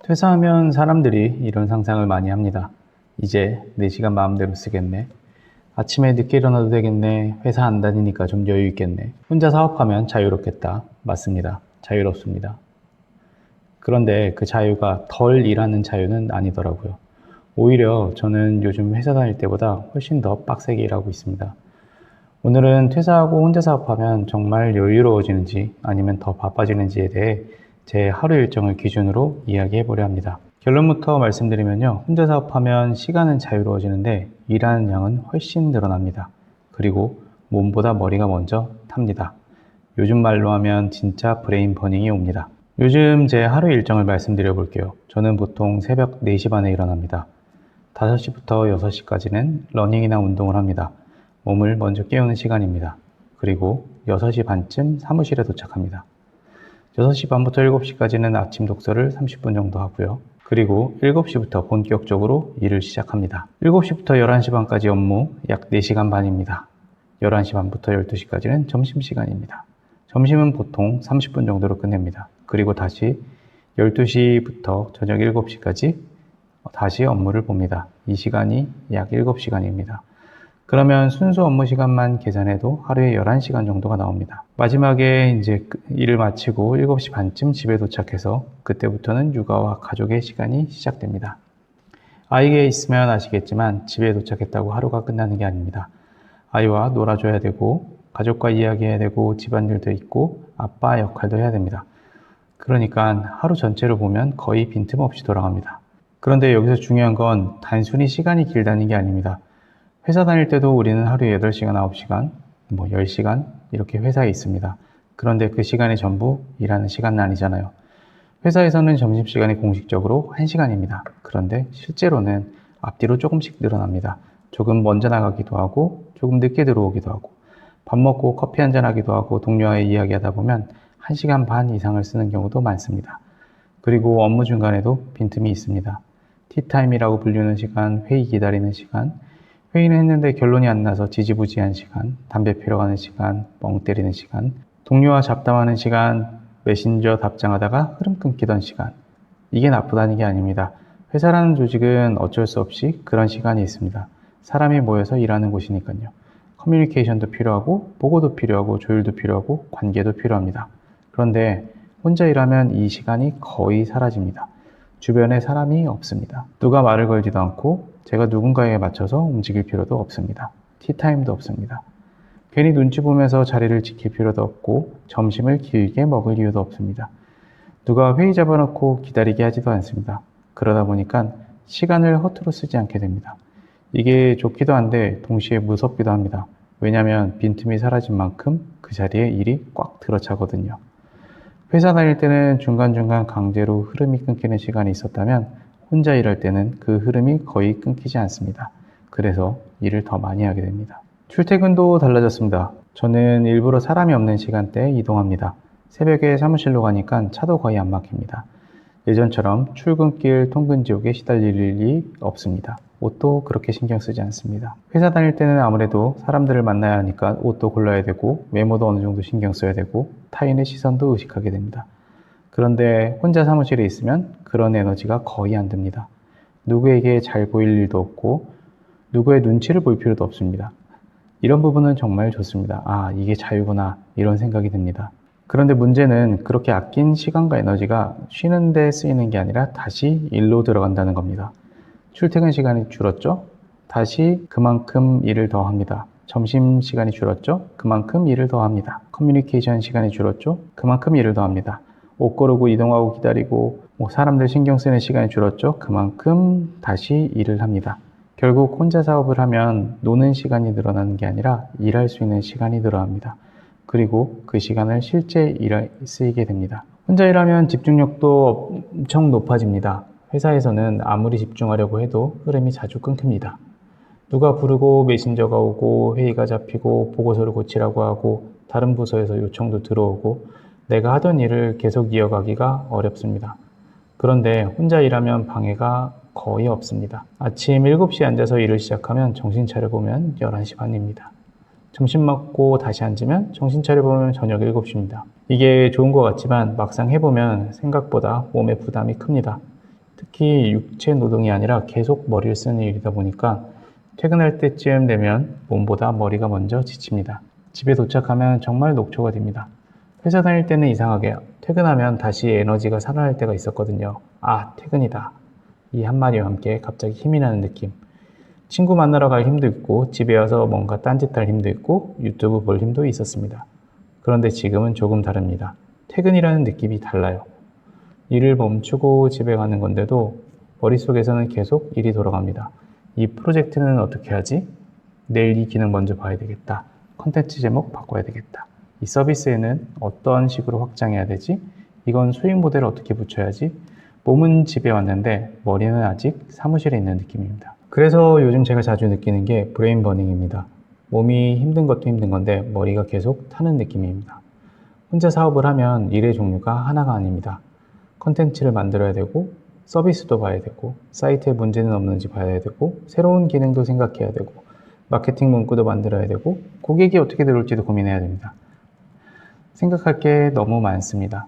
퇴사하면 사람들이 이런 상상을 많이 합니다. 이제 4시간 마음대로 쓰겠네. 아침에 늦게 일어나도 되겠네. 회사 안 다니니까 좀 여유 있겠네. 혼자 사업하면 자유롭겠다. 맞습니다. 자유롭습니다. 그런데 그 자유가 덜 일하는 자유는 아니더라고요. 오히려 저는 요즘 회사 다닐 때보다 훨씬 더 빡세게 일하고 있습니다. 오늘은 퇴사하고 혼자 사업하면 정말 여유로워지는지 아니면 더 바빠지는지에 대해 제 하루 일정을 기준으로 이야기해 보려 합니다. 결론부터 말씀드리면요. 혼자 사업하면 시간은 자유로워지는데 일하는 양은 훨씬 늘어납니다. 그리고 몸보다 머리가 먼저 탑니다. 요즘 말로 하면 진짜 브레인 버닝이 옵니다. 요즘 제 하루 일정을 말씀드려 볼게요. 저는 보통 새벽 4시 반에 일어납니다. 5시부터 6시까지는 러닝이나 운동을 합니다. 몸을 먼저 깨우는 시간입니다. 그리고 6시 반쯤 사무실에 도착합니다. 6시 반부터 7시까지는 아침 독서를 30분 정도 하고요. 그리고 7시부터 본격적으로 일을 시작합니다. 7시부터 11시 반까지 업무 약 4시간 반입니다. 11시 반부터 12시까지는 점심시간입니다. 점심은 보통 30분 정도로 끝냅니다. 그리고 다시 12시부터 저녁 7시까지 다시 업무를 봅니다. 이 시간이 약 7시간입니다. 그러면 순수 업무 시간만 계산해도 하루에 11시간 정도가 나옵니다. 마지막에 이제 일을 마치고 7시 반쯤 집에 도착해서 그때부터는 육아와 가족의 시간이 시작됩니다. 아이가 있으면 아시겠지만 집에 도착했다고 하루가 끝나는 게 아닙니다. 아이와 놀아줘야 되고 가족과 이야기해야 되고 집안일도 있고 아빠 역할도 해야 됩니다. 그러니까 하루 전체를 보면 거의 빈틈없이 돌아갑니다. 그런데 여기서 중요한 건 단순히 시간이 길다는 게 아닙니다. 회사 다닐 때도 우리는 하루에 8시간, 9시간, 10시간 이렇게 회사에 있습니다. 그런데 그 시간이 전부 일하는 시간은 아니잖아요. 회사에서는 점심시간이 공식적으로 1시간입니다. 그런데 실제로는 앞뒤로 조금씩 늘어납니다. 조금 먼저 나가기도 하고 조금 늦게 들어오기도 하고 밥 먹고 커피 한잔 하기도 하고 동료와 이야기하다 보면 1시간 반 이상을 쓰는 경우도 많습니다. 그리고 업무 중간에도 빈틈이 있습니다. 티타임이라고 불리는 시간, 회의 기다리는 시간, 회의는 했는데 결론이 안 나서 지지부지한 시간, 담배 피러 가는 시간, 멍 때리는 시간, 동료와 잡담하는 시간, 메신저 답장하다가 흐름 끊기던 시간. 이게 나쁘다는 게 아닙니다. 회사라는 조직은 어쩔 수 없이 그런 시간이 있습니다. 사람이 모여서 일하는 곳이니까요. 커뮤니케이션도 필요하고, 보고도 필요하고, 조율도 필요하고, 관계도 필요합니다. 그런데 혼자 일하면 이 시간이 거의 사라집니다. 주변에 사람이 없습니다. 누가 말을 걸지도 않고 제가 누군가에게 맞춰서 움직일 필요도 없습니다. 티타임도 없습니다. 괜히 눈치 보면서 자리를 지킬 필요도 없고 점심을 길게 먹을 이유도 없습니다. 누가 회의 잡아놓고 기다리게 하지도 않습니다. 그러다 보니까 시간을 허투루 쓰지 않게 됩니다. 이게 좋기도 한데 동시에 무섭기도 합니다. 왜냐하면 빈틈이 사라진 만큼 그 자리에 일이 꽉 들어차거든요. 회사 다닐 때는 중간중간 강제로 흐름이 끊기는 시간이 있었다면 혼자 일할 때는 그 흐름이 거의 끊기지 않습니다. 그래서 일을 더 많이 하게 됩니다. 출퇴근도 달라졌습니다. 저는 일부러 사람이 없는 시간대에 이동합니다. 새벽에 사무실로 가니까 차도 거의 안 막힙니다. 예전처럼 출근길 통근지옥에 시달릴 일이 없습니다. 옷도 그렇게 신경 쓰지 않습니다. 회사 다닐 때는 아무래도 사람들을 만나야 하니까 옷도 골라야 되고 외모도 어느 정도 신경 써야 되고 타인의 시선도 의식하게 됩니다. 그런데 혼자 사무실에 있으면 그런 에너지가 거의 안 듭니다. 누구에게 잘 보일 일도 없고 누구의 눈치를 볼 필요도 없습니다. 이런 부분은 정말 좋습니다. 아, 이게 자유구나 이런 생각이 듭니다. 그런데 문제는 그렇게 아낀 시간과 에너지가 쉬는 데 쓰이는 게 아니라 다시 일로 들어간다는 겁니다. 출퇴근 시간이 줄었죠? 다시 그만큼 일을 더 합니다. 점심 시간이 줄었죠? 그만큼 일을 더 합니다. 커뮤니케이션 시간이 줄었죠? 그만큼 일을 더 합니다. 옷 고르고 이동하고 기다리고 사람들 신경 쓰는 시간이 줄었죠? 그만큼 다시 일을 합니다. 결국 혼자 사업을 하면 노는 시간이 늘어나는 게 아니라 일할 수 있는 시간이 늘어납니다. 그리고 그 시간을 실제 일에 쓰이게 됩니다. 혼자 일하면 집중력도 엄청 높아집니다. 회사에서는 아무리 집중하려고 해도 흐름이 자주 끊깁니다. 누가 부르고 메신저가 오고 회의가 잡히고 보고서를 고치라고 하고 다른 부서에서 요청도 들어오고 내가 하던 일을 계속 이어가기가 어렵습니다. 그런데 혼자 일하면 방해가 거의 없습니다. 아침 7시에 앉아서 일을 시작하면 정신 차려보면 11시 반입니다. 점심 먹고 다시 앉으면 정신 차려보면 저녁 7시입니다. 이게 좋은 것 같지만 막상 해보면 생각보다 몸에 부담이 큽니다. 특히 육체 노동이 아니라 계속 머리를 쓰는 일이다 보니까 퇴근할 때쯤 되면 몸보다 머리가 먼저 지칩니다. 집에 도착하면 정말 녹초가 됩니다. 회사 다닐 때는 이상하게 퇴근하면 다시 에너지가 살아날 때가 있었거든요. 아, 퇴근이다. 이 한마디와 함께 갑자기 힘이 나는 느낌. 친구 만나러 갈 힘도 있고 집에 와서 뭔가 딴짓할 힘도 있고 유튜브 볼 힘도 있었습니다. 그런데 지금은 조금 다릅니다. 퇴근이라는 느낌이 달라요. 일을 멈추고 집에 가는 건데도 머릿속에서는 계속 일이 돌아갑니다. 이 프로젝트는 어떻게 하지? 내일 이 기능 먼저 봐야 되겠다. 컨텐츠 제목 바꿔야 되겠다. 이 서비스에는 어떤 식으로 확장해야 되지? 이건 수익 모델을 어떻게 붙여야지? 몸은 집에 왔는데 머리는 아직 사무실에 있는 느낌입니다. 그래서 요즘 제가 자주 느끼는 게 브레인 버닝입니다. 몸이 힘든 것도 힘든 건데 머리가 계속 타는 느낌입니다. 혼자 사업을 하면 일의 종류가 하나가 아닙니다. 컨텐츠를 만들어야 되고 서비스도 봐야 되고 사이트에 문제는 없는지 봐야 되고 새로운 기능도 생각해야 되고 마케팅 문구도 만들어야 되고 고객이 어떻게 들어올지도 고민해야 됩니다. 생각할 게 너무 많습니다.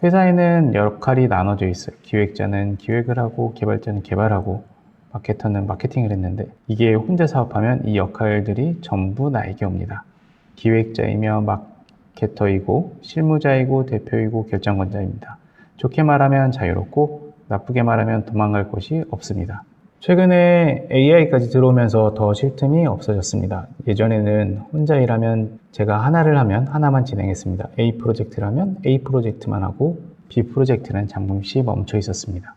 회사에는 역할이 나눠져 있어요. 기획자는 기획을 하고 개발자는 개발하고 마케터는 마케팅을 했는데 이게 혼자 사업하면 이 역할들이 전부 나에게 옵니다. 기획자이며 마케터이고 실무자이고 대표이고 결정권자입니다. 좋게 말하면 자유롭고 나쁘게 말하면 도망갈 곳이 없습니다. 최근에 AI까지 들어오면서 더 쉴 틈이 없어졌습니다. 예전에는 혼자 일하면 제가 하나를 하면 하나만 진행했습니다. A 프로젝트를 하면 A 프로젝트만 하고 B 프로젝트는 잠시 멈춰 있었습니다.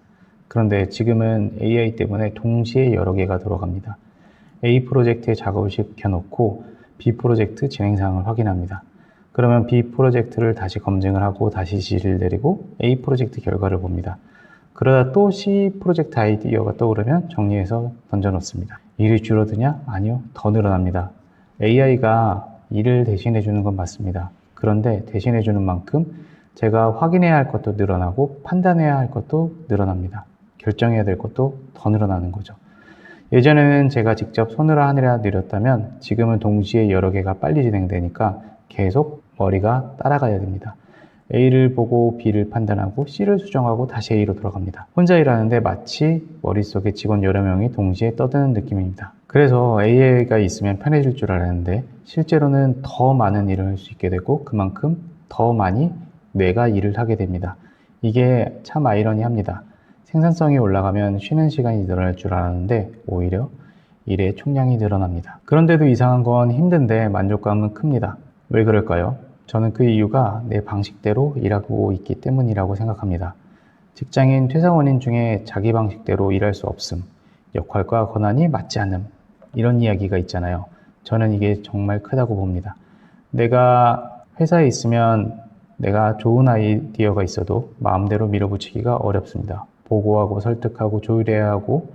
그런데 지금은 AI 때문에 동시에 여러 개가 돌아갑니다. A 프로젝트에 작업을 시켜놓고 B 프로젝트 진행 사항을 확인합니다. 그러면 B 프로젝트를 다시 검증을 하고 다시 지시를 내리고 A 프로젝트 결과를 봅니다. 그러다 또 C 프로젝트 아이디어가 떠오르면 정리해서 던져놓습니다. 일이 줄어드냐? 아니요, 더 늘어납니다. AI가 일을 대신해 주는 건 맞습니다. 그런데 대신해 주는 만큼 제가 확인해야 할 것도 늘어나고 판단해야 할 것도 늘어납니다. 결정해야 될 것도 더 늘어나는 거죠. 예전에는 제가 직접 손으로 하느라 느렸다면 지금은 동시에 여러 개가 빨리 진행되니까 계속 머리가 따라가야 됩니다. A를 보고 B를 판단하고 C를 수정하고 다시 A로 돌아갑니다. 혼자 일하는데 마치 머릿속에 직원 여러 명이 동시에 떠드는 느낌입니다. 그래서 AI가 있으면 편해질 줄 알았는데 실제로는 더 많은 일을 할 수 있게 되고 그만큼 더 많이 뇌가 일을 하게 됩니다. 이게 참 아이러니합니다. 생산성이 올라가면 쉬는 시간이 늘어날 줄 알았는데 오히려 일의 총량이 늘어납니다. 그런데도 이상한 건 힘든데 만족감은 큽니다. 왜 그럴까요? 저는 그 이유가 내 방식대로 일하고 있기 때문이라고 생각합니다. 직장인 퇴사 원인 중에 자기 방식대로 일할 수 없음, 역할과 권한이 맞지 않음, 이런 이야기가 있잖아요. 저는 이게 정말 크다고 봅니다. 내가 회사에 있으면 내가 좋은 아이디어가 있어도 마음대로 밀어붙이기가 어렵습니다. 보고하고 설득하고 조율해야 하고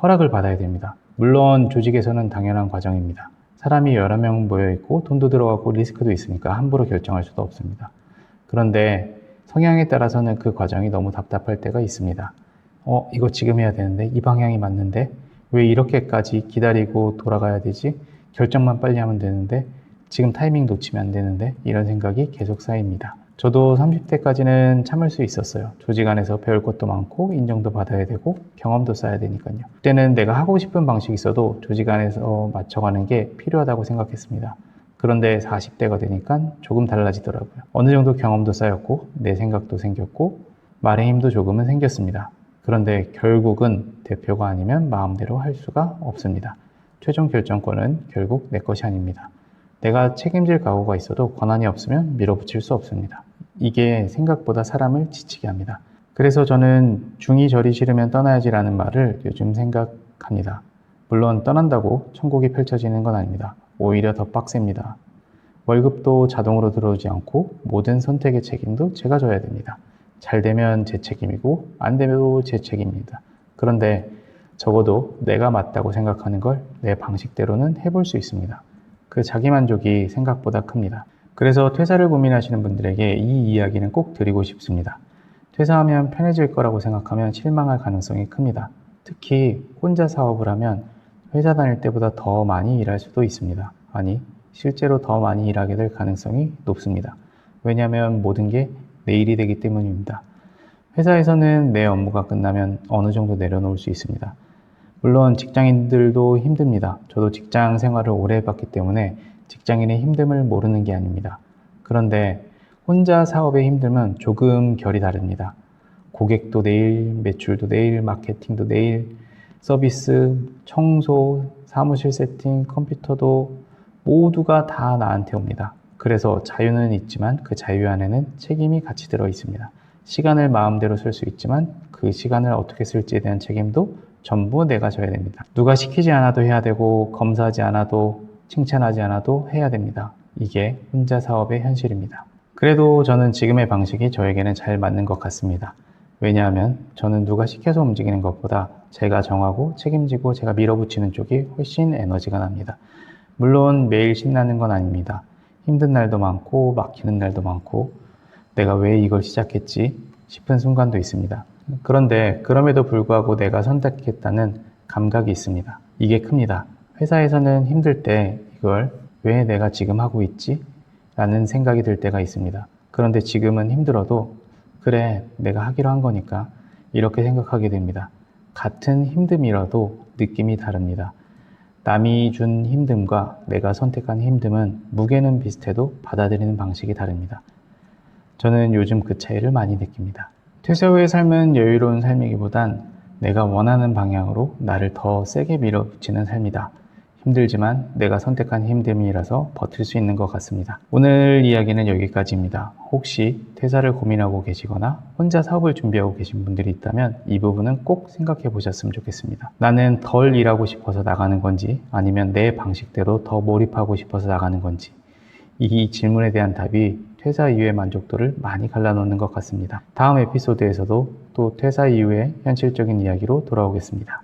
허락을 받아야 됩니다. 물론 조직에서는 당연한 과정입니다. 사람이 여러 명 모여있고 돈도 들어가고 리스크도 있으니까 함부로 결정할 수도 없습니다. 그런데 성향에 따라서는 그 과정이 너무 답답할 때가 있습니다. 이거 지금 해야 되는데 이 방향이 맞는데 왜 이렇게까지 기다리고 돌아가야 되지? 결정만 빨리 하면 되는데 지금 타이밍 놓치면 안 되는데 이런 생각이 계속 쌓입니다. 저도 30대까지는 참을 수 있었어요. 조직 안에서 배울 것도 많고 인정도 받아야 되고 경험도 쌓아야 되니까요. 그때는 내가 하고 싶은 방식이 있어도 조직 안에서 맞춰가는 게 필요하다고 생각했습니다. 그런데 40대가 되니까 조금 달라지더라고요. 어느 정도 경험도 쌓였고 내 생각도 생겼고 말의 힘도 조금은 생겼습니다. 그런데 결국은 대표가 아니면 마음대로 할 수가 없습니다. 최종 결정권은 결국 내 것이 아닙니다. 내가 책임질 각오가 있어도 권한이 없으면 밀어붙일 수 없습니다. 이게 생각보다 사람을 지치게 합니다. 그래서 저는 중이 저리 싫으면 떠나야지라는 말을 요즘 생각합니다. 물론 떠난다고 천국이 펼쳐지는 건 아닙니다. 오히려 더 빡셉니다. 월급도 자동으로 들어오지 않고 모든 선택의 책임도 제가 져야 됩니다. 잘 되면 제 책임이고 안 되면 제 책임입니다. 그런데 적어도 내가 맞다고 생각하는 걸 내 방식대로는 해볼 수 있습니다. 그 자기만족이 생각보다 큽니다. 그래서 퇴사를 고민하시는 분들에게 이 이야기는 꼭 드리고 싶습니다. 퇴사하면 편해질 거라고 생각하면 실망할 가능성이 큽니다. 특히 혼자 사업을 하면 회사 다닐 때보다 더 많이 일할 수도 있습니다. 아니, 실제로 더 많이 일하게 될 가능성이 높습니다. 왜냐하면 모든 게 내일이 되기 때문입니다. 회사에서는 내 업무가 끝나면 어느 정도 내려놓을 수 있습니다. 물론 직장인들도 힘듭니다. 저도 직장 생활을 오래 해봤기 때문에 직장인의 힘듦을 모르는 게 아닙니다. 그런데 혼자 사업의 힘듦은 조금 결이 다릅니다. 고객도 내일, 매출도 내일, 마케팅도 내일, 서비스, 청소, 사무실 세팅, 컴퓨터도 모두가 다 나한테 옵니다. 그래서 자유는 있지만 그 자유 안에는 책임이 같이 들어 있습니다. 시간을 마음대로 쓸 수 있지만 그 시간을 어떻게 쓸지에 대한 책임도 전부 내가 져야 됩니다. 누가 시키지 않아도 해야 되고 검사하지 않아도 칭찬하지 않아도 해야 됩니다. 이게 혼자 사업의 현실입니다. 그래도 저는 지금의 방식이 저에게는 잘 맞는 것 같습니다. 왜냐하면 저는 누가 시켜서 움직이는 것보다 제가 정하고 책임지고 제가 밀어붙이는 쪽이 훨씬 에너지가 납니다. 물론 매일 신나는 건 아닙니다. 힘든 날도 많고 막히는 날도 많고 내가 왜 이걸 시작했지 싶은 순간도 있습니다. 그런데 그럼에도 불구하고 내가 선택했다는 감각이 있습니다. 이게 큽니다. 회사에서는 힘들 때 이걸 왜 내가 지금 하고 있지? 라는 생각이 들 때가 있습니다. 그런데 지금은 힘들어도 그래, 내가 하기로 한 거니까 이렇게 생각하게 됩니다. 같은 힘듦이라도 느낌이 다릅니다. 남이 준 힘듦과 내가 선택한 힘듦은 무게는 비슷해도 받아들이는 방식이 다릅니다. 저는 요즘 그 차이를 많이 느낍니다. 퇴사 후의 삶은 여유로운 삶이기보단 내가 원하는 방향으로 나를 더 세게 밀어붙이는 삶이다. 힘들지만 내가 선택한 힘듦이라서 버틸 수 있는 것 같습니다. 오늘 이야기는 여기까지입니다. 혹시 퇴사를 고민하고 계시거나 혼자 사업을 준비하고 계신 분들이 있다면 이 부분은 꼭 생각해 보셨으면 좋겠습니다. 나는 덜 일하고 싶어서 나가는 건지 아니면 내 방식대로 더 몰입하고 싶어서 나가는 건지 이 질문에 대한 답이 퇴사 이후의 만족도를 많이 갈라놓는 것 같습니다. 다음 에피소드에서도 또 퇴사 이후의 현실적인 이야기로 돌아오겠습니다.